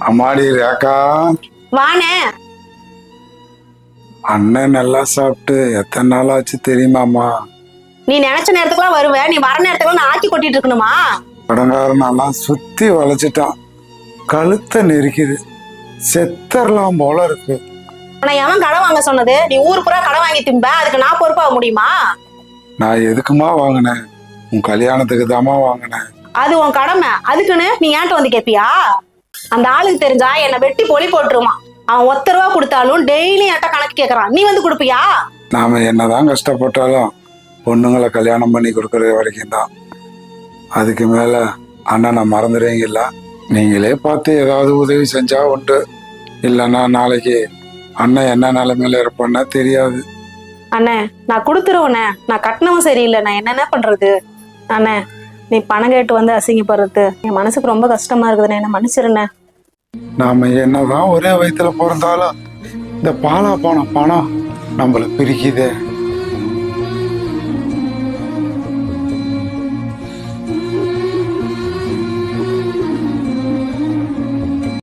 அம்மாடி ரேக்கா, வானே. அண்ணன் நல்லா சாப்பிட்டு எத்தனை நாள் ஆச்சு தெரியுமாம்மா? நீ நினைச்ச நேரத்துக்குலாம் வருவ, நீ வர நேரத்துக்குலாம் நான் ஆக்கி கொட்டிட்டு இருக்கணுமா? கடங்காரனெல்லாம் சுத்தி வளைச்சிட்டான், கழுத்தை நெரிக்குது, செத்தரலாம் போல இருக்கு. ஆனா எவன் கடன் வாங்க சொன்னது? நீ ஊரு பூரா கடன் வாங்கி திம்ப, அதுக்கு நான் பொறுப்பாக முடியுமா? நான் எதுக்குமா வாங்கினேன்? உன் கல்யாணத்துக்கு தாமா வாங்கினேன். அது உன் கடமை, அதுக்குன்னு நீ ஏன்ட்ட வந்து கேப்பியா? அந்த ஆளுக்கு தெரிஞ்சா என்னை வெட்டி பொலி போட்டுருமா. அவன் 1 ரூபா கொடுத்தாலும் டெய்லி என்கிட்ட கணக்கு கேட்கறான், நீ வந்து கொடுப்பியா? நாம என்னதான் கஷ்டப்பட்டாலும் பொண்ணுங்களை கல்யாணம் பண்ணி கொடுக்கறது வரைக்கும் தான். அதுக்கு மேல அண்ணனை மறந்துடுவீங்களா? நீங்களே பார்த்து ஏதாவது உதவி செஞ்சா உண்டு, இல்லைன்னா நாளைக்கு அண்ணன் என்ன நிலைமையில இருப்பான்னு தெரியாது. அண்ணே, நான் கொடுத்துருவேண்ணே. நான் கட்டணமும் சரியில்லை, நான் என்னென்ன பண்றது? அண்ணே, நீ பணம் கேட்டு வந்து அசிங்கப்படுறது என் மனசுக்கு ரொம்ப கஷ்டமா இருக்குதுண்ணே, என்ன மன்னிச்சிருண்ணே. நாம என்னதான் ஒரே வயிற்றுல பிறந்தாலும் இந்த பாலா போன பணம் நம்மளை பிரிக்குதே.